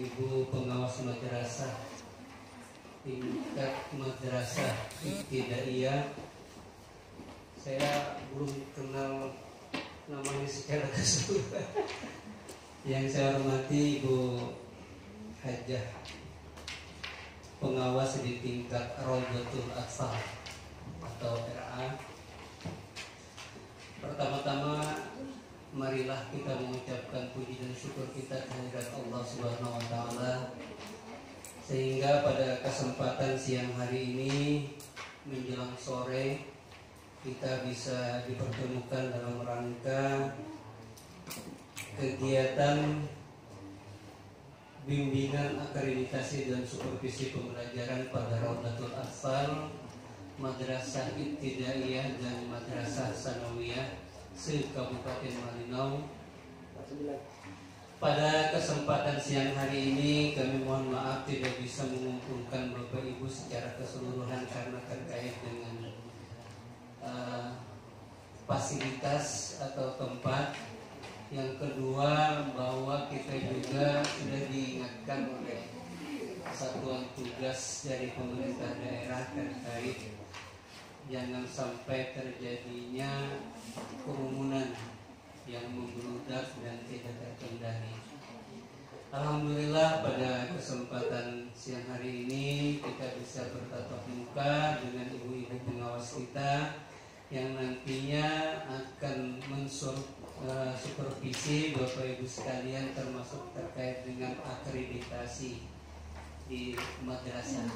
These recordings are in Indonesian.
ibu-ibu pengawas madrasah tingkat madrasah ibtidaiyah. Saya belum kenal namanya secara keseluruhan. Yang saya hormati Ibu Hajah pengawas di tingkat Rawdatul Atfal atau RA. Pertama-tama marilah kita mengucapkan puji dan syukur kita kehadirat Allah Subhanahu wa taala, sehingga pada kesempatan siang hari ini menjelang sore kita bisa dipertemukan dalam rangka kegiatan bimbingan akreditasi dan supervisi pembelajaran pada Rawdatul Atfal, Madrasah Ibtidaiyah dan Madrasah Sanawiyah se-Kabupaten Malinau. Pada kesempatan siang hari ini kami mohon maaf tidak bisa mengumpulkan Bapak Ibu secara keseluruhan karena terkait dengan fasilitas atau tempat. Yang kedua, bahwa kita juga sudah diingatkan oleh satuan tugas dari pemerintah daerah terkait jangan sampai terjadinya kerumunan yang membludak dan tidak terkendali. Alhamdulillah pada kesempatan siang hari ini kita bisa bertatap muka dengan ibu-ibu pengawas kita yang nantinya akan supervisi Bapak Ibu sekalian, termasuk terkait dengan akreditasi di madrasah.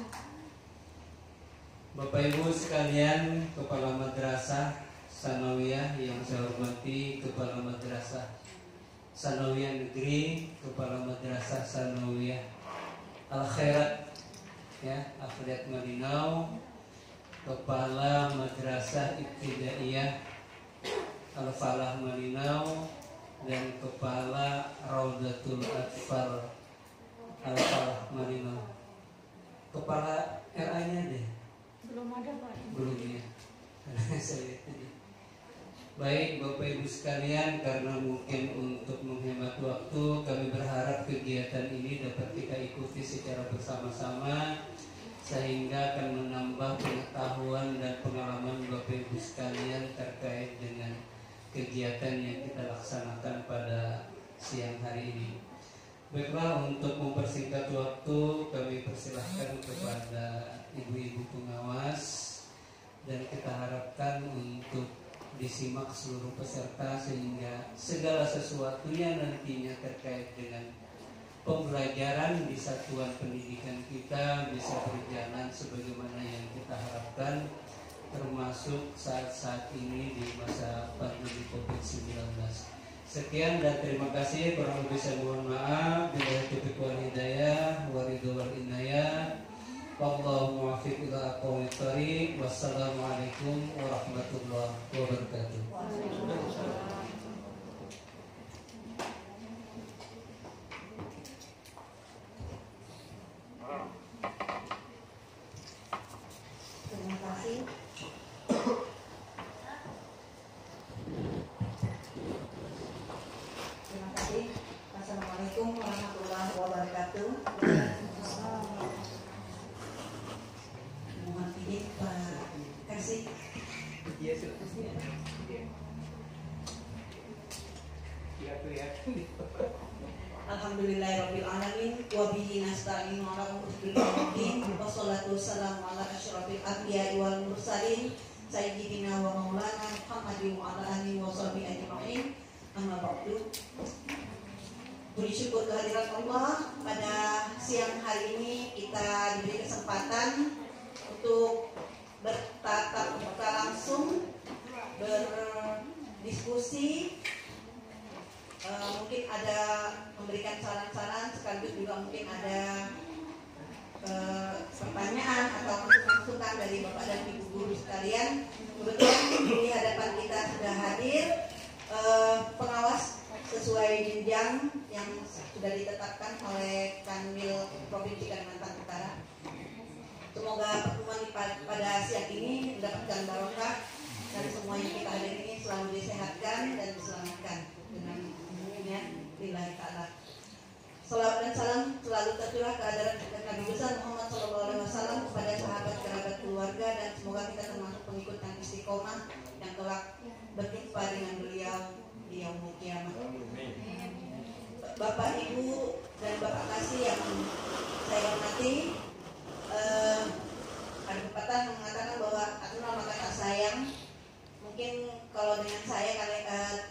Bapak Ibu sekalian, Kepala Madrasah Sanawiyah yang saya hormati, Kepala Madrasah Sanawiyah Negeri, Kepala Madrasah Sanawiyah Al-Khairat ya, Afriat Malinau, Kepala Madrasah Ibtidaiyah Al-Falah Malinau, dan Kepala Rawdatul Atfal Al-Falah Malinau. Kepala RA-nya deh? Belum ada, Pak. Belum ya. Saya tadi. Baik Bapak Ibu sekalian, karena mungkin untuk menghemat waktu, kami berharap kegiatan ini dapat kita ikuti secara bersama-sama, sehingga akan menambah pengetahuan dan pengalaman Bapak Ibu sekalian terkait dengan kegiatan yang kita laksanakan pada siang hari ini. Baiklah, untuk mempersingkat waktu, kami persilahkan kepada ibu-ibu pengawas, dan kita harapkan untuk disimak seluruh peserta sehingga segala sesuatunya nantinya terkait dengan pembelajaran di satuan pendidikan kita bisa berjalan sebagaimana yang kita harapkan, termasuk saat-saat ini di masa pandemi COVID-19. Sekian dan terima kasih. Kurang lebih saya mohon maaf. Billahi taufiq wal hidayah, waridho wal inayah. Wallahu muwaffiq ila aqwamit thoriq. Wassalamualaikum warahmatullahi wabarakatuh. Terima kasih. Terima kasih. Assalamualaikum warahmatullahi wabarakatuh. Mohon izin Pak Kasih. Alhamdulillahirabbil alamin wa bihi nasta'in wa ala umuri wassalatu wassalamu ala asyrafil anbiya'i wal mursalin sayyidina wa maulana Muhammadin wa ala alihi wa sahbihi ajma'in. Amma ba'du. Puji syukur kehadirat Allah, pada siang hari ini kita diberi kesempatan untuk bertatap muka langsung, berdiskusi. Mungkin ada memberikan saran-saran, sekaligus juga mungkin ada pertanyaan atau masukan dari Bapak dan Ibu guru sekalian. Kebetulan di hadapan kita sudah hadir pengawas sesuai jenjang yang sudah ditetapkan oleh Kanwil Provinsi Kalimantan Utara. Semoga pertemuan pada siang ini mendapatkan barokah dari semua yang kita hadir ini, selalu disehatkan dan diselamatkan dengan lillahi ta'ala. Salawat dan salam selalu tercurah ke hadirat Nabi besar Muhammad SAW kepada sahabat, kerabat, keluarga, dan semoga kita termasuk pengikut yang istiqomah yang kelak berjumpa dengan beliau di yaumul kiamah. Bapak, Ibu, dan Bapak kasih yang saya hormati, ada pepatah mengatakan bahwa kenal maka tak sayang. Mungkin kalau dengan saya,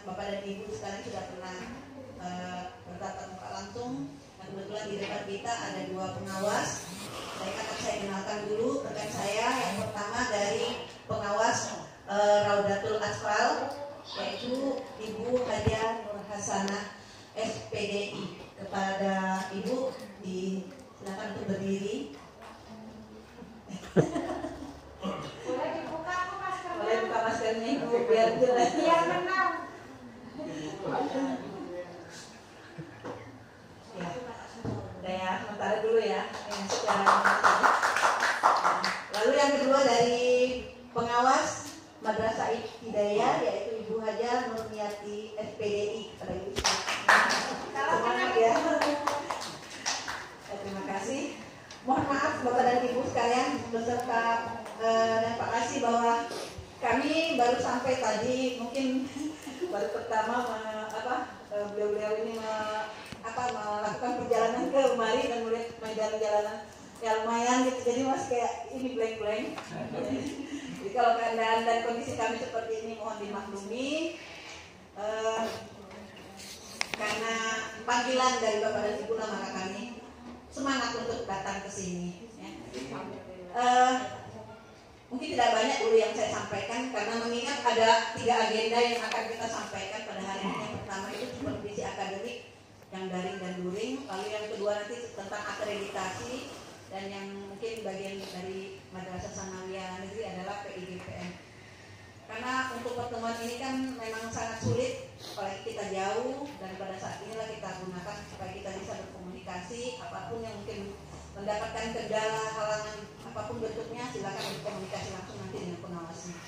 Bapak dan Ibu sekarang sudah pernah bertatap muka langsung. Dan kebetulan di depan kita ada dua pengawas. Saya kenalkan dulu rekan saya. Yang pertama dari pengawas Raudatul Atfal, yaitu Ibu Haja Nur Hasanah SPDI. Kepada Ibu silakan untuk berdiri. Boleh dibuka maskernya. Boleh buka maskernya Ibu biar jelas. Biar menang. Ya, udah ya, sementara dulu ya. Lalu yang kedua dari pengawas Madrasah Hidayah, yaitu Ibu Haja Nurniati SPDI. Semangat ya. Terima kasih. Mohon maaf Bapak dan Ibu sekalian beserta dan Pak Kasih bahwa kami baru sampai tadi, mungkin baru pertama beliau-beliau ini melakukan perjalanan ke kemari dan melihat jalan-jalanan ya lumayan gitu, jadi masih kayak ini blank-blank. Jadi kalau keadaan dan kondisi kami seperti ini mohon dimaklumi, karena panggilan dari Bapak dan Ibu lah, maka kami semangat untuk datang ke sini. Ya. Mungkin tidak banyak dulu yang saya sampaikan karena mengingat ada 3 agenda yang akan kita sampaikan pada hari ini. Yang pertama itu supervisi akademik yang daring dan luring, lalu yang kedua nanti tentang akreditasi, dan yang mungkin bagian dari Madrasah Sanawiyah Negeri adalah PIGPN. Karena untuk pertemuan ini kan memang sangat sulit, apalagi kita jauh, dan pada saat inilah kita gunakan supaya kita bisa berkomunikasi. Apapun yang mungkin mendapatkan kendala, halangan, apapun bentuknya, silakan berkomunikasi langsung nanti dengan pengawasnya.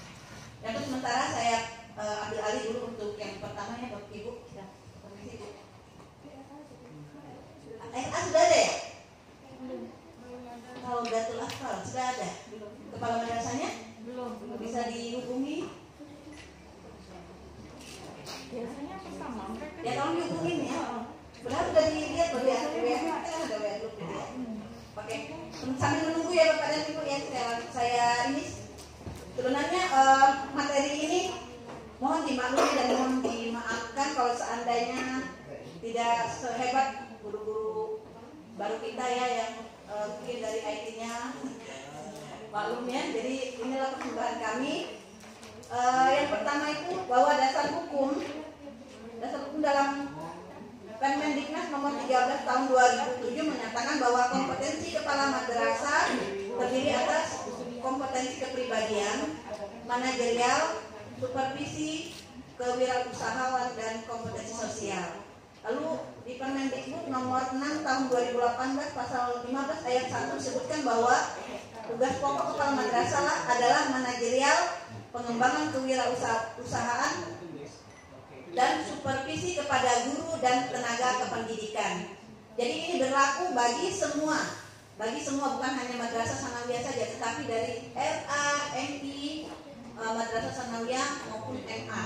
Dan untuk sementara saya ambil alih dulu untuk yang pertamanya, Bapak Ibu. Permisi, Bu. SA sudah ada ya? Raudatul Atfal sudah ada? Kepala madrasahnya? Belum. Bisa dihubungi? Biasanya sama mereka. Ya tolong dihubungin ya. Benar sudah dilihat loh ya, kita kan ada WA grup gitu ya. Oke, sambil menunggu ya Bapak dan Ibu ya, saya ini sebenarnya materi ini mohon dimaklumi dan mohon dimaafkan kalau seandainya tidak sehebat guru-guru baru kita ya yang mungkin dari IT-nya maklum ya. Jadi inilah persembahan kami. Yang pertama itu bahwa dasar hukum dalam Permendiknas nomor 13 tahun 2007 menyatakan bahwa kompetensi kepala madrasah terdiri atas kompetensi kepribadian, manajerial, supervisi, kewirausahaan, dan kompetensi sosial. Lalu di Permendikbud nomor 6 tahun 2018 pasal 15 ayat 1 disebutkan bahwa tugas pokok kepala madrasah adalah manajerial, pengembangan kewirausahaan, dan supervisi kepada guru dan tenaga kependidikan. Jadi ini berlaku bagi semua bukan hanya Madrasah Sanawiyah saja, tetapi dari RA, MI, Madrasah Sanawiyah maupun MA.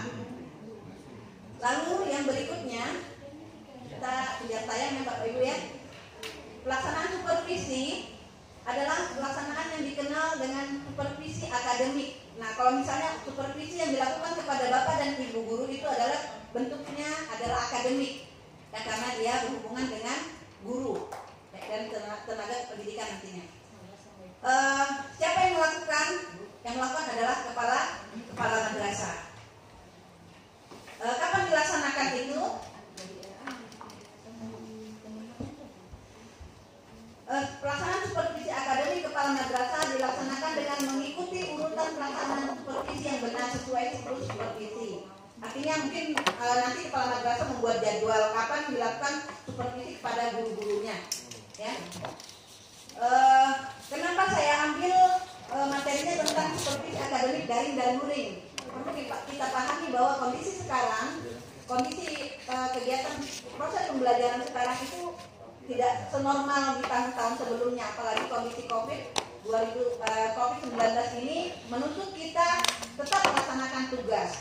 Lalu yang berikutnya kita lihat tayang ya Bapak Ibu ya. Pelaksanaan supervisi adalah pelaksanaan yang dikenal dengan supervisi akademik. Nah, kalau misalnya supervisi yang dilakukan kepada Bapak dan Ibu guru itu adalah bentuknya adalah akademik, ya, karena dia berhubungan dengan guru ya, dan tenaga pendidikan nantinya. Siapa yang melakukan? Yang melakukan adalah kepala madrasah. Kapan dilaksanakan itu? Pelaksanaan supervisi akademik kepala madrasah dilaksanakan dengan mengikuti urutan pelaksanaan supervisi yang benar sesuai siklus supervisi. Artinya mungkin nanti kepala madrasah membuat jadwal kapan dilakukan supervisi kepada guru-gurunya. Ya. Kenapa saya ambil materinya tentang supervisi akademik daring dan luring? Perlu kita pahami bahwa kondisi sekarang, kondisi kegiatan proses pembelajaran sekarang itu tidak senormal di tahun-tahun sebelumnya, apalagi kondisi COVID-19 ini menuntut kita tetap melaksanakan tugas.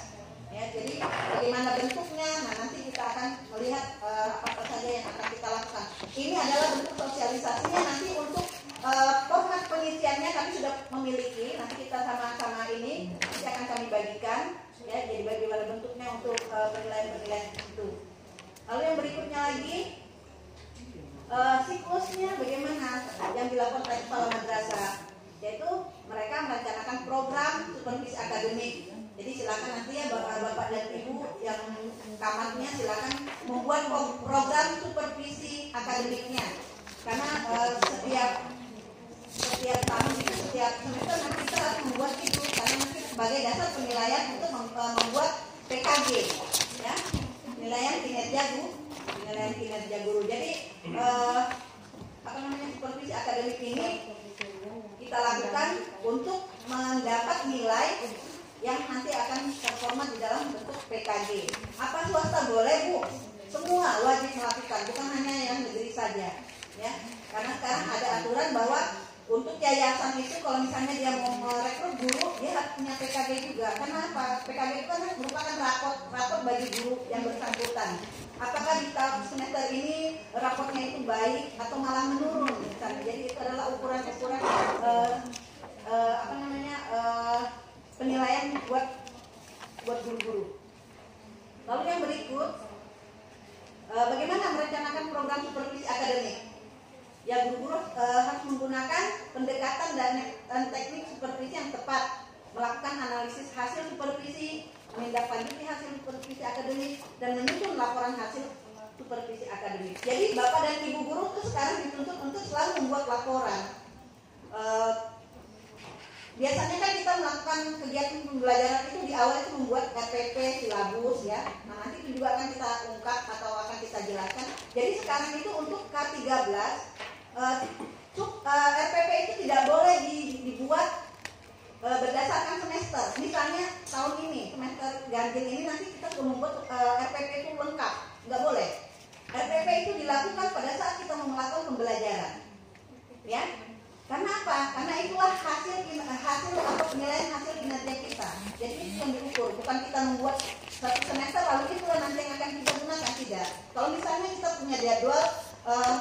Ya, jadi bagaimana bentuknya, nah nanti kita akan melihat apa saja yang akan kita lakukan. Ini adalah bentuk sosialisasinya, nanti untuk format pengisiannya kami sudah memiliki, nanti kita sama-sama ini nanti akan kami bagikan. Ya, jadi bagaimana bentuknya untuk penilaian-penilaian itu. Lalu yang berikutnya lagi, siklusnya bagaimana yang dilakukan oleh kepala madrasah, yaitu mereka merencanakan program supervisi akademik. Jadi silakan nanti ya bapak dan ibu yang kamarnya silakan membuat program supervisi akademiknya, karena setiap tahun itu setiap semester nanti kita harus membuat itu, karena nanti sebagai dasar penilaian untuk membuat PKG, ya, penilaian kinerja guru. Jadi supervisi akademik ini kita lakukan untuk mendapat nilai yang nanti akan terformat di dalam bentuk PKG. Apa swasta boleh, Bu? Semua wajib melakukan, bukan hanya yang negeri saja, ya. Karena sekarang ada aturan bahwa untuk yayasan itu kalau misalnya dia mau merekrut guru, dia harus punya PKG juga. Karena apa? PKG itu kan merupakan raport bagi guru yang bersangkutan. Apakah di tahun semester ini raportnya itu baik atau malah menurun misalnya. Jadi itu adalah ukuran-ukuran penilaian buat guru-guru. Lalu yang berikut, bagaimana merencanakan program supervisi akademik? Ya, guru-guru harus menggunakan pendekatan dan teknik supervisi yang tepat, melakukan analisis hasil supervisi, menindaklanjuti hasil supervisi akademik, dan menyusun laporan hasil supervisi akademik. Jadi bapak dan ibu guru itu sekarang dituntut untuk selalu membuat laporan. Biasanya kan kita melakukan kegiatan pembelajaran itu di awal itu membuat RPP, silabus, ya. Nah, nanti itu juga akan kita ungkap atau akan kita jelaskan. Jadi sekarang itu untuk K13 RPP itu tidak boleh dibuat berdasarkan semester. Misalnya tahun ini semester ganjil ini nanti kita sudah membuat RPP itu lengkap, nggak boleh. RPP itu dilakukan pada saat kita mau melakukan pembelajaran, ya. Karena apa? Karena itulah hasil atau penilaian hasil kinerja kita. Jadi itu yang diukur, bukan kita membuat satu semester lalu itulah nanti yang akan kita gunakan, tidak. Kalau misalnya kita punya jadwal,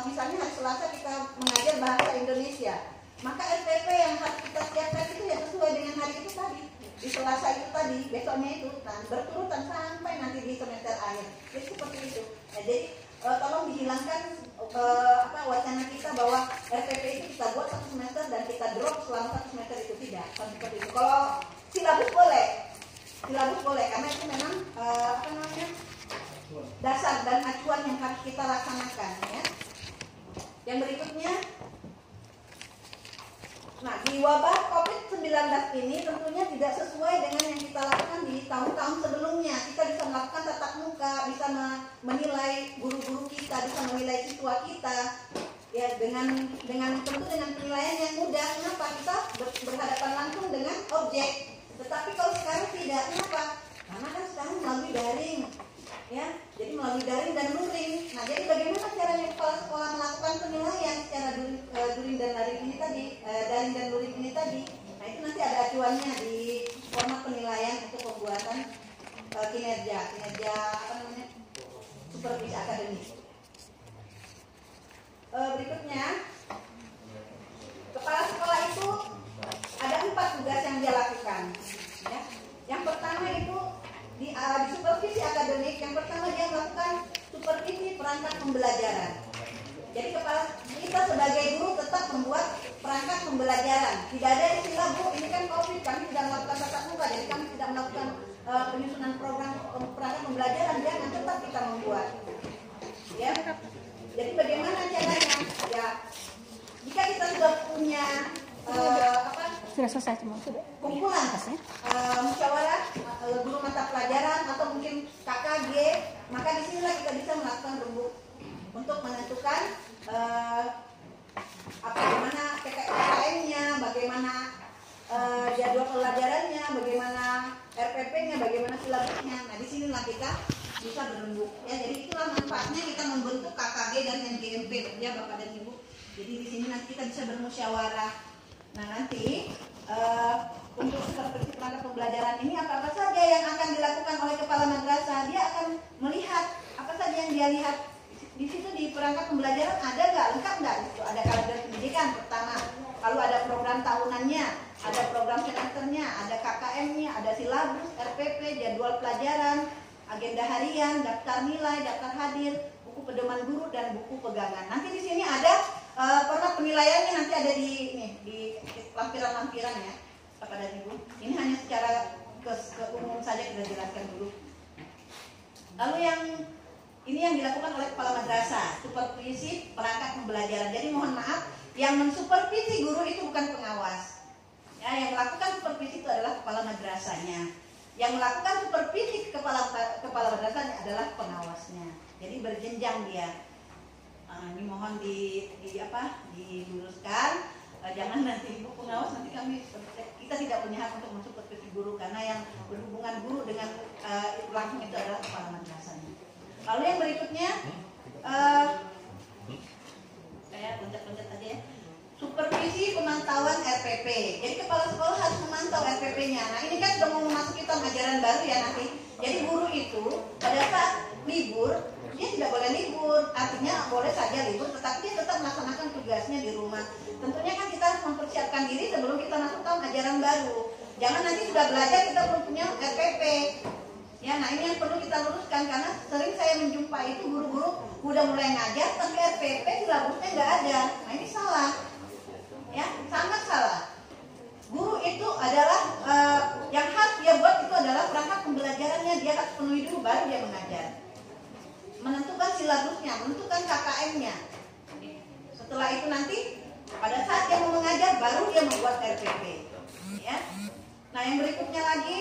misalnya hari Selasa kita mengajar bahasa Indonesia, maka RPP yang harus kita siapkan itu ya sesuai dengan hari itu tadi. Di Selasa itu tadi, besoknya itu, berturutan sampai nanti di semester akhir. Jadi seperti itu. Nah, jadi tolong dihilangkan wacana kita bahwa RPP itu kita buat satu semester dan kita drop selama satu semester itu, tidak. Seperti itu. Kalau silabus boleh, karena itu memang dasar dan acuan yang harus kita laksanakan, ya. Yang berikutnya, nah, di wabah COVID-19 ini tentunya tidak sesuai dengan yang kita lakukan di tahun-tahun sebelumnya. Kita bisa melakukan tatap muka, bisa menilai guru-guru kita, bisa menilai siswa kita, ya, dengan tentu dengan penilaian yang mudah. Kenapa? Kita berhadapan langsung dengan objek. Tetapi kalau sekarang tidak, kenapa? Karena kan sekarang melalui daring, ya. Jadi melalui daring dan luring. Nah, jadi bagaimana caranya kepala sekolah melakukan penilaian secara daring dan luring ini tadi, daring dan luring ini tadi? Nah, itu nanti ada acuannya di format penilaian untuk pembuatan kinerja supervisi akademik. Berikutnya, kepala sekolah itu ada 4 tugas yang dia lakukan, ya. Yang pertama itu di supervisi akademik, yang pertama dia melakukan supervisi perangkat pembelajaran. Jadi kepala kita sebagai guru tetap membuat perangkat pembelajaran. Tidak ada istilah, Bu, ini kan COVID, kami tidak melakukan tatap muka, jadi kami tidak melakukan penyusunan program perangkat pembelajaran. Jangan, tetap kita membuat, ya. Jadi bagaimana caranya? Ya, jika kita sudah punya sudah selesai semua, kumpulan musyawarah guru mata pelajaran atau mungkin KKG, maka disinilah kita bisa melakukan rembuk untuk menentukan bagaimana PKM-nya, bagaimana jadwal pelajarannya, bagaimana RPP-nya, bagaimana silabusnya. Nah, disinilah kita bisa berembuk. Ya, jadi itulah manfaatnya kita membentuk KKG dan NGMP ya Bapak dan Ibu. Jadi di sini nanti kita bisa bermusyawarah. Nah nanti untuk supervisi perangkat pembelajaran ini apa saja yang akan dilakukan oleh kepala madrasah, dia akan melihat apa saja yang dia lihat di situ di perangkat pembelajaran ada nggak, lengkap nggak itu, ada kalender pendidikan pertama, lalu ada program tahunannya, ada program semesternya, ada KKM-nya, ada silabus, RPP, jadwal pelajaran, agenda harian, daftar nilai, daftar hadir, buku pedoman guru dan buku pegangan. Nanti di sini ada format penilaiannya, nanti ada di lampiran-lampiran ya Bapak dan Ibu. Ini hanya secara keumum saja kita jelaskan dulu. Lalu ini yang dilakukan oleh kepala madrasah, supervisi perangkat pembelajaran. Jadi mohon maaf, yang mensupervisi guru itu bukan pengawas. Ya, yang melakukan supervisi itu adalah kepala madrasahnya. Yang melakukan supervisi kepala madrasahnya adalah pengawasnya. Jadi berjenjang dia. Ini mohon diluruskan. Jangan nanti Ibu pengawas, nanti kita tidak punya hak untuk mensupervisi guru karena yang berhubungan guru dengan langsung itu adalah kepala madrasahnya. Lalu yang berikutnya saya pencet aja ya. Supervisi pemantauan RPP. Jadi kepala sekolah harus memantau RPP-nya. Nah ini kan sudah mau memasuki tahun ajaran baru ya nanti. Jadi guru itu pada saat libur dia tidak boleh libur. Artinya boleh saja libur, tetapi dia tetap melaksanakan tugasnya di rumah. Tentunya kan kita harus mempersiapkan diri sebelum kita masuk tahun ajaran baru. Jangan nanti sudah belajar kita belum punya RPP. Ya, nah ini yang perlu kita luruskan karena sering saya menjumpai itu guru-guru udah mulai ngajar tapi RPP silabusnya nggak ada. Nah ini salah. Ya, sangat salah. Guru itu adalah yang harus dia buat itu adalah perangkat pembelajarannya, dia harus penuhi dulu baru dia mengajar. Menentukan silabusnya, menentukan KKM-nya. Setelah itu nanti pada saat dia mau mengajar baru dia membuat RPP. Ya. Nah yang berikutnya lagi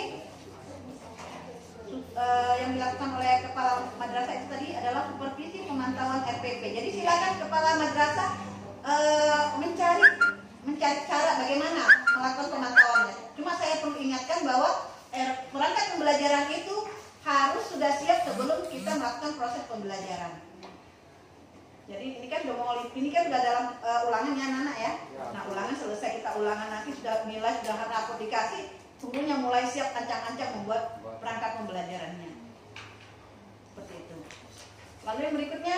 yang dilakukan oleh kepala madrasah itu tadi adalah supervisi pemantauan RPP. Jadi silakan kepala madrasah mencari cara bagaimana melakukan pemantauannya. Cuma saya perlu ingatkan bahwa perangkat pembelajaran itu harus sudah siap sebelum kita melakukan proses pembelajaran. Jadi ini kan sudah dalam ulangannya anak-anak ya. Nah ulangan selesai, kita ulangan nanti sudah nilai, sudah rapor dikasih, gurunya mulai siap ancang-ancang membuat perangkat pembelajarannya. Seperti itu. Lalu yang berikutnya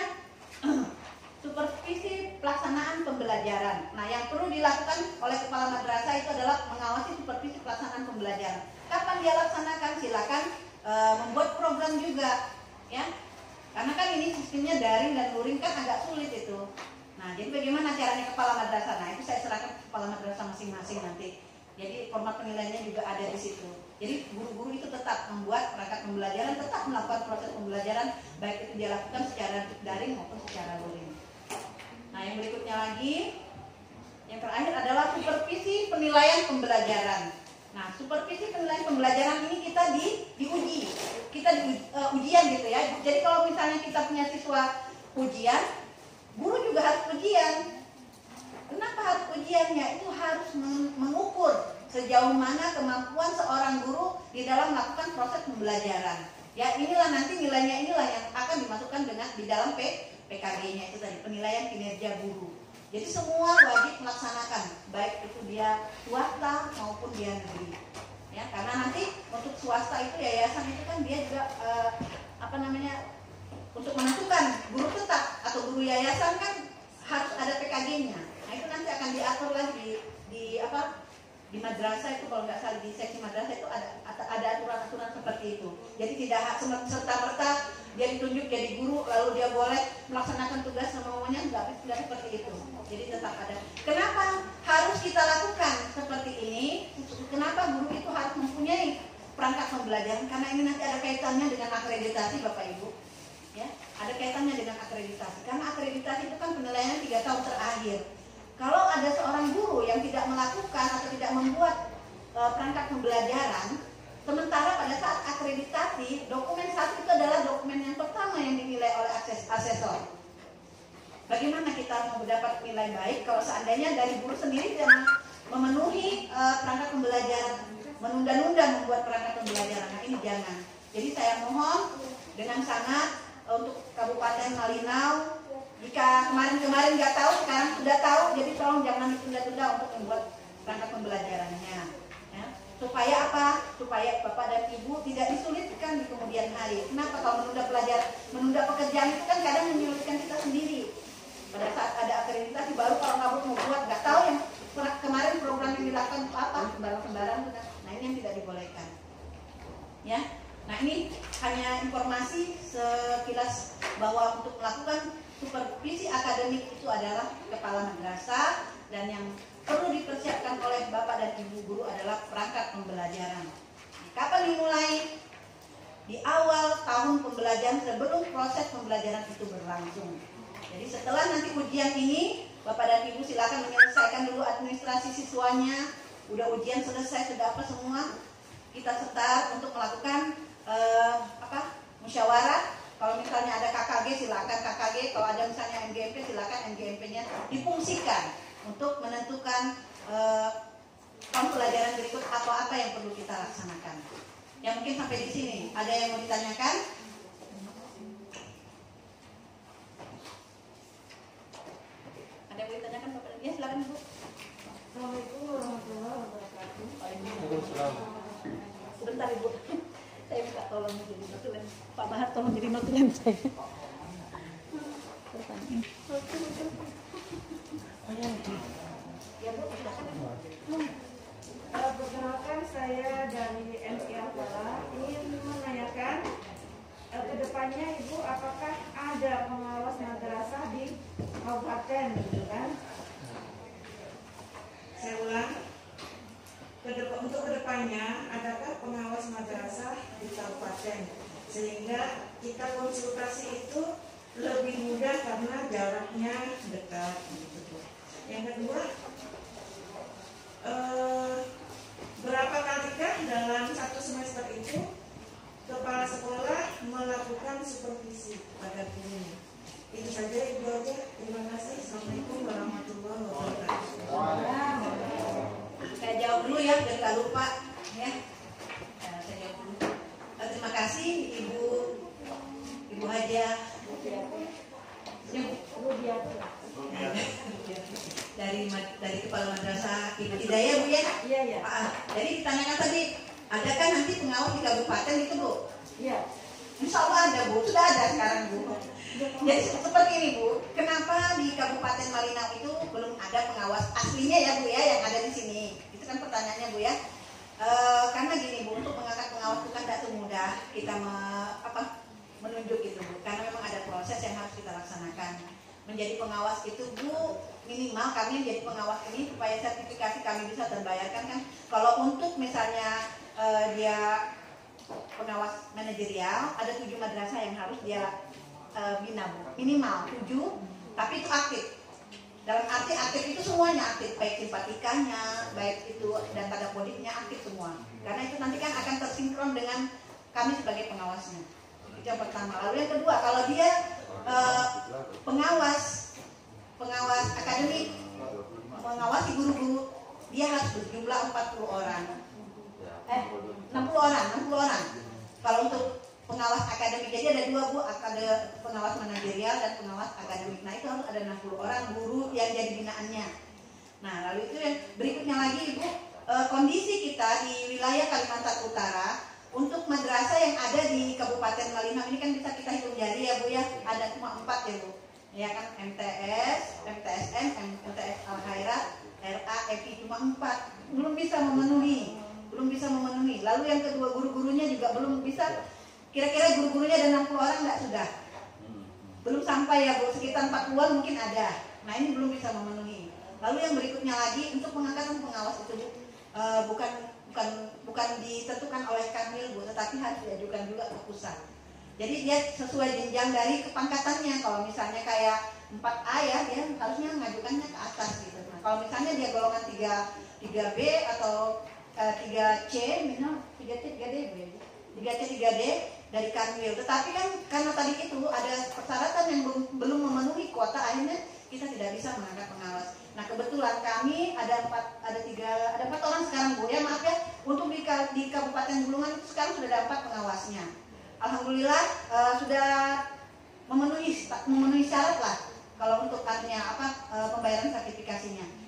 supervisi pelaksanaan pembelajaran. Nah, yang perlu dilakukan oleh kepala madrasah itu adalah mengawasi supervisi pelaksanaan pembelajaran. Kapan dia laksanakan? Silakan membuat program juga, ya. Karena kan ini sistemnya daring dan luring kan agak sulit itu. Nah, jadi bagaimana caranya kepala madrasah? Nah, itu saya serahkan ke kepala madrasah masing-masing nanti. Jadi format penilaiannya juga ada di situ. Jadi guru-guru itu tetap membuat perangkat pembelajaran, tetap melakukan proses pembelajaran, baik itu dia lakukan secara daring maupun secara luring. Nah, yang berikutnya lagi, yang terakhir adalah supervisi penilaian pembelajaran. Nah, supervisi penilaian pembelajaran ini kita diuji, kita ujian gitu ya. Jadi kalau misalnya kita punya siswa ujian, guru juga harus ujian. Kenapa harus ujiannya? Itu harus mengukur sejauh mana kemampuan seorang guru di dalam melakukan proses pembelajaran. Ya, inilah nanti nilainya inilah yang akan dimasukkan di dalam PKG-nya itu tadi, penilaian kinerja guru. Jadi semua wajib melaksanakan, baik itu dia swasta maupun dia negeri. Ya, karena nanti untuk swasta itu yayasan itu kan dia juga untuk menentukan guru tetap atau guru yayasan kan harus ada PKG-nya. Nah, itu nanti akan diatur lagi di madrasah itu, kalau nggak salah di seksi madrasah itu ada aturan-aturan seperti itu. Jadi tidak serta-merta dia ditunjuk jadi guru lalu dia boleh melaksanakan tugas semuanya, nggak seperti itu. Jadi tetap ada. Kenapa harus kita lakukan seperti ini? Kenapa guru itu harus mempunyai perangkat pembelajaran? Karena ini nanti ada kaitannya dengan akreditasi Bapak Ibu. Ya, ada kaitannya dengan akreditasi. Karena akreditasi itu kan penilaian 3 tahun terakhir. Kalau ada seorang guru yang tidak melakukan atau tidak membuat perangkat pembelajaran, sementara pada saat akreditasi, dokumen 1 itu adalah dokumen yang pertama yang dinilai oleh asesor. Bagaimana kita mau mendapat nilai baik kalau seandainya dari guru sendiri tidak memenuhi perangkat pembelajaran, menunda-nunda membuat perangkat pembelajaran? Nah, ini jangan. Jadi saya mohon dengan sangat untuk Kabupaten Malinau, jika kemarin-kemarin nggak tahu, sekarang sudah tahu, jadi tolong jangan ditunda-tunda untuk membuat perangkat pembelajarannya. Ya. Supaya apa? Supaya Bapak dan Ibu tidak disulitkan di kemudian hari. Kenapa? Kalau menunda pekerjaan itu kan kadang menyulitkan kita sendiri. Pada saat ada akreditasi baru kalau kabut mau buat, nggak tahu yang kemarin program yang dilakukan apa, sembarang-sembarang. Nah ini yang tidak dibolehkan. Ya. Nah ini hanya informasi sekilas bahwa untuk melakukan supervisi akademik itu adalah kepala madrasah, dan yang perlu dipersiapkan oleh Bapak dan Ibu guru adalah perangkat pembelajaran. Kapan dimulai? Di awal tahun pembelajaran sebelum proses pembelajaran itu berlangsung. Jadi setelah nanti ujian ini, Bapak dan Ibu silakan menyelesaikan dulu administrasi siswanya. Udah ujian selesai, sudah apa semua, kita start untuk melakukan musyawarah. Kalau misalnya ada KKG silakan KKG, kalau ada misalnya MGMP silakan MGMP-nya difungsikan untuk menentukan tahun pelajaran berikut apa-apa yang perlu kita laksanakan. Ya mungkin sampai di sini. Ada yang mau ditanyakan? Ada yang mau ditanyakan Bapak? Ya silakan Bu. Assalamualaikum warahmatullahi wabarakatuh. Waalaikumsalam. Sebentar Ibu. Saya minta tolong jadi notulen. Pak Bahar tolong jadi notulen saya. Ya Bu, silakan. Perkenalkan, saya dari MI Al-Falah ingin menanyakan kedepannya Ibu, apakah ada pengawas madrasah di kabupaten, gitu kan? Saya ulang. Untuk kedepannya, adakah pengawas madrasah di kabupaten sehingga kita konsultasi itu lebih mudah karena jaraknya dekat, gitu. Yang kedua, berapa kalikah dalam satu semester itu kepala sekolah melakukan supervisi pada gurunya? Itu saja Ibu aja. Terima kasih. Assalamualaikum warahmatullahi wabarakatuh. Saya jawab dulu ya, biar nggak lupa ya. Saya jawab dulu. Terima kasih Ibu Haja dari Kepala Madrasah Ibu Hidayah Bu ya. Iya, iya. Jadi ditanyakan tadi, adakah nanti pengawas di kabupaten itu Bu? Iya. Insya Allah ada Bu, sudah ada sekarang Bu. Jadi seperti ini Bu, kenapa di Kabupaten Malinau itu belum ada pengawas aslinya ya Bu ya, yang ada di sini? Itu kan pertanyaannya Bu ya. Karena gini Bu, untuk mengangkat pengawas itu kan tidak semudah kita menunjuk itu Bu, karena memang ada proses yang harus kita laksanakan. Menjadi pengawas itu Bu, minimal kami menjadi pengawas ini supaya sertifikasi kami bisa terbayarkan kan. Kalau untuk misalnya dia pengawas manajerial, ada 7 madrasah yang harus dia bina Bu, minimal 7, tapi itu aktif. Dalam arti aktif itu semuanya aktif, baik simpatikanya, baik itu dan tanda kodiknya aktif semua. Karena itu nanti kan akan tersinkron dengan kami sebagai pengawasnya. Itu yang pertama. Lalu yang kedua, kalau dia pengawas akademik, mengawasi guru-guru, dia harus berjumlah 40 orang. 60 orang. Kalau untuk pengawas akademik, jadi ada 2 Bu, ada pengawas manajerial dan pengawas akademik. Nah itu harus ada 60 orang guru yang jadi binaannya. Nah lalu itu yang berikutnya lagi Ibu, kondisi kita di wilayah Kalimantan Utara untuk madrasah yang ada di Kabupaten Malinau ini kan bisa kita hitung jari ya Bu ya, ada cuma 4 ya Bu. Ya kan, MTS, MTSN, MTS Al-Khairat, RA, EPI cuma 4, belum bisa memenuhi. Lalu yang kedua guru-gurunya juga belum bisa. Kira-kira guru-gurunya ada 60 orang nggak sudah? Belum sampai ya Bu, sekitar 40-an mungkin ada. Nah ini belum bisa memenuhi. Lalu yang berikutnya lagi untuk pengangkatan pengawas itu Bu, bukan ditentukan oleh Kanwil Bu, tetapi harus diajukan juga ke pusat. Jadi dia sesuai jenjang dari kepangkatannya. Kalau misalnya kayak 4A ya, dia harusnya mengajukannya ke atas gitu. Nah kalau misalnya dia golongan 3B atau 3C, minimal 3C, 3D Bu ya. 3C, 3D dari Kanwil. Tetapi kan karena tadi itu ada persyaratan yang belum memenuhi kuota, akhirnya kita tidak bisa mengangkat pengawas. Nah kebetulan kami ada 4 orang sekarang Bu ya, maaf ya, untuk di Kabupaten Bulungan itu sekarang sudah ada 4 pengawasnya. alhamdulillah sudah memenuhi syarat lah kalau untuk artinya pembayaran sertifikasinya.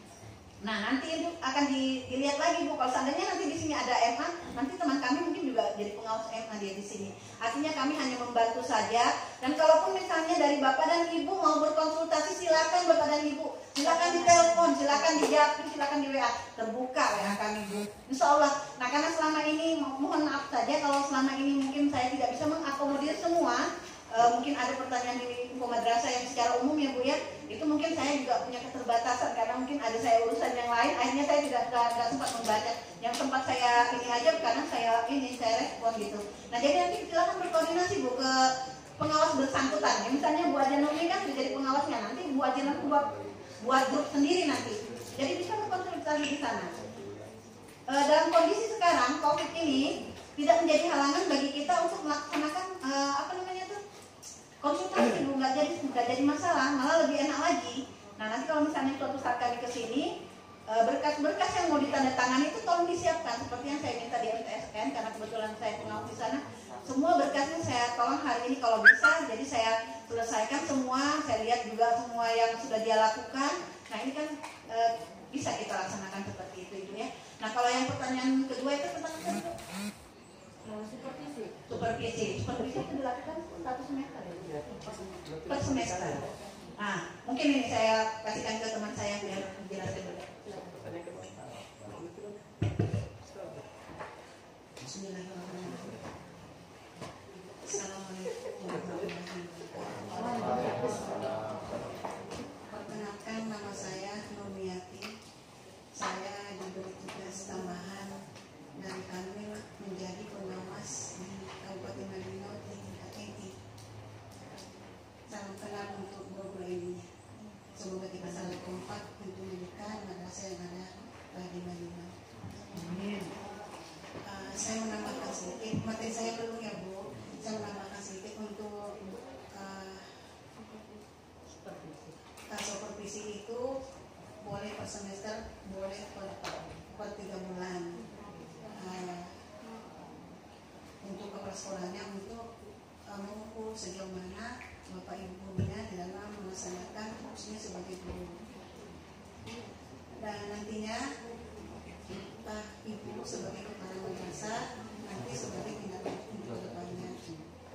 Nah, nanti itu akan dilihat lagi Bu. Kalau seandainya nanti di sini ada MA, nanti teman kami mungkin juga jadi pengawas MA dia di sini. Artinya kami hanya membantu saja. Dan kalaupun misalnya dari Bapak dan Ibu mau berkonsultasi, silakan Bapak dan Ibu, silakan ditelepon, silakan di japri, silakan di WA, terbuka WA kami Bu. Insya Allah. Nah, karena selama ini mohon maaf saja kalau selama ini mungkin saya tidak bisa mengakomodir semua. Mungkin ada pertanyaan di info madrasah yang secara umum ya Bu ya, itu mungkin saya juga punya keterbatasan karena mungkin ada saya urusan yang lain, akhirnya saya tidak sempat membaca. Yang sempat saya ini aja karena saya respon gitu. Nah, jadi nanti silakan berkoordinasi Bu ke pengawas bersangkutan. Ya, misalnya Bu Aja Nurmi kan sudah jadi pengawasnya, nanti Bu Aja Nurmi buat grup sendiri nanti. Jadi bisa berkonsultasi di sana. Dalam kondisi sekarang COVID ini tidak menjadi halangan bagi kita untuk melaksanakan konsultasi Bu, nggak jadi masalah, malah lebih enak lagi. Nah, nanti kalau misalnya suatu saat kami ke sini, berkas-berkas yang mau ditandatangani itu tolong disiapkan seperti yang saya minta di MTSN karena kebetulan saya pengawas di sana. Semua berkasnya saya tolong hari ini kalau bisa, jadi saya selesaikan semua, saya lihat juga semua yang sudah dia lakukan. Nah, ini kan bisa kita laksanakan seperti itu ya. Nah, kalau yang pertanyaan kedua itu tentang supervisi itu dilakukan 1 semester ya? Per semester. Nah, mungkin ini saya kasihkan ke teman saya biar jelaskan dulu. Bismillahirrahmanirrahim. Assalamualaikum warahmatullahi wabarakatuh. Perkenalkan, nama saya Nurmiati. Saya diberi tugas tambahan dari Kanwil menjadi pengawas di Kabupaten Madinah di tingkat TNI. Salam kenal untuk guru-guru ini. Semoga kita saling kompak untuk mendidikan madrasah yang ada di Madinah. Amin. Saya menambahkan sedikit, materi saya belum ya Bu. Saya menambahkan sedikit untuk supervisi itu boleh per semester, boleh per 3 bulan. Untuk kepala sekolahnya untuk mengukur sejauh mana Bapak Ibu gurunya di dalam melaksanakan fungsinya sebagai guru. Dan nantinya Ibu sebagai kepala madrasah nanti sebagai tindak lanjut untuk depannya.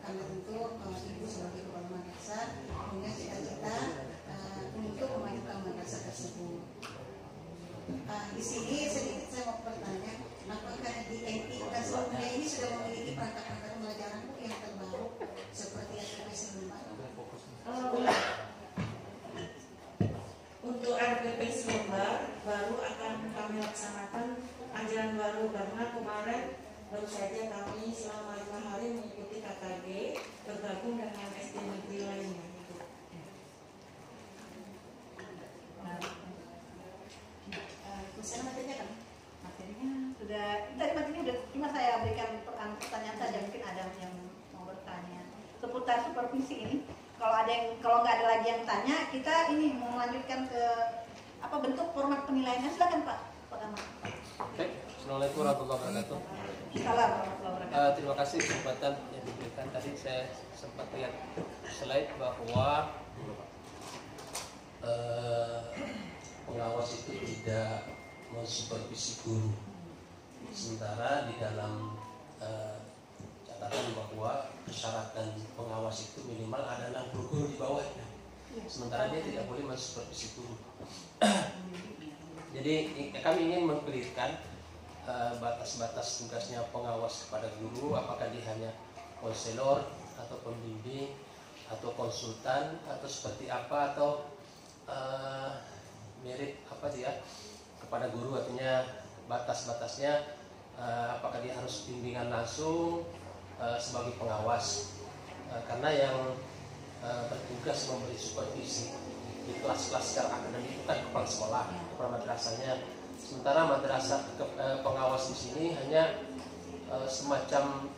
Karena tentu Ibu sebagai kepala madrasah punya cita-cita untuk memajukan madrasah tersebut. Di sini sedikit saya mau bertanya, apakah di NI dan sebelumnya ini sudah memiliki perangkat-perangkat pembelajaran yang terbaru seperti RPP Selembar? Untuk RPP Selembar baru akan kami laksanakan ajaran baru karena kemarin baru saja kami selama 5 hari mengikuti KKG bergabung dengan SD negeri lainnya. Materinya sudah, tadi materinya sudah, cuma saya berikan pertanyaan saja, mungkin ada yang mau bertanya seputar supervisi ini. Kalau nggak ada lagi yang tanya, kita ini mau melanjutkan ke bentuk format penilaiannya. Silakan Pak Ahmad. Baik, Assalamualaikum warahmatullahi wabarakatuh. Salam warahmatullahi wabarakatuh. Terima kasih kesempatan yang diberikan. Tadi saya sempat lihat slide bahwa pengawas itu tidak mensupervisi guru. Sementara di dalam catatan bahwa persyaratan pengawas itu minimal ada 60 guru di bawahnya. Sementara dia tidak boleh mensupervisi guru. Jadi kami ingin mengklirkan batas-batas tugasnya pengawas kepada guru, apakah dia hanya konselor atau pembimbing atau konsultan atau seperti apa, atau mirip apa dia kepada guru, artinya batas-batasnya apakah dia harus bimbingan langsung sebagai pengawas, karena yang bertugas memberi supervisi di kelas-kelas secara akademik itu kan kepala sekolah, kepala madrasahnya. Sementara madrasah pengawas di sini hanya semacam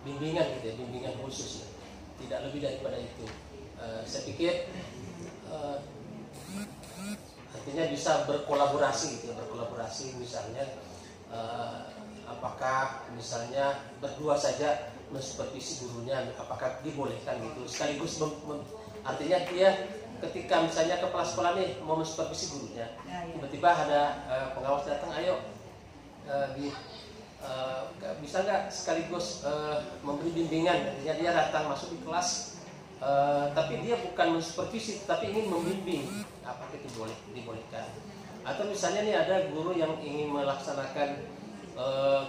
bimbingan gitu ya, bimbingan khusus ya. Tidak lebih daripada itu. Saya pikir artinya bisa berkolaborasi gitu ya, berkolaborasi misalnya apakah misalnya berdua saja mensupervisi gurunya, apakah dibolehkan gitu, sekaligus artinya dia ketika misalnya kepala sekolah nih mau mensupervisi gurunya, tiba-tiba ada pengawas datang, ayo bisa nggak sekaligus memberi bimbingan, artinya dia datang masuk di kelas, tapi dia bukan mensupervisi tapi ingin membimbing, apakah itu dibolehkan? Atau misalnya nih ada guru yang ingin melaksanakan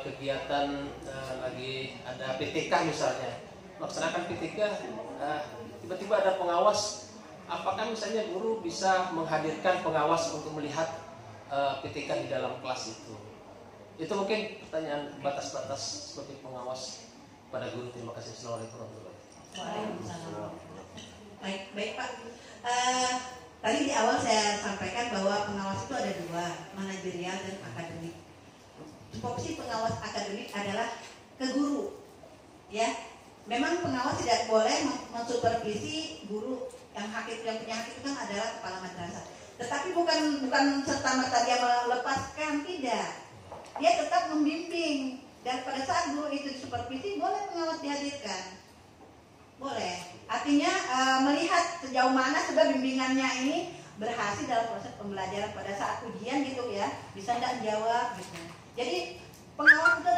kegiatan lagi ada PTK misalnya, melaksanakan PTK, tiba-tiba ada pengawas, apakah misalnya guru bisa menghadirkan pengawas untuk melihat PTK di dalam kelas itu? Itu mungkin pertanyaan batas-batas seperti pengawas pada guru. Terima kasih. Assalamualaikum warahmatullahi Waalaikumsalam. Baik Pak. Tadi di awal saya sampaikan bahwa pengawas itu ada dua, manajerial dan akademik. Fungsi pengawas akademik adalah ke guru, ya. Memang pengawas tidak boleh mensupervisi guru, yang punya hak itu kan adalah kepala madrasah. Tetapi bukan serta-merta dia melepaskan, tidak. Dia tetap membimbing, dan pada saat guru itu disupervisi boleh pengawas dihadirkan, boleh. Artinya melihat sejauh mana sebab bimbingannya ini berhasil dalam proses pembelajaran pada saat ujian gitu ya, bisa nggak jawab gitu. Jadi pengawas itu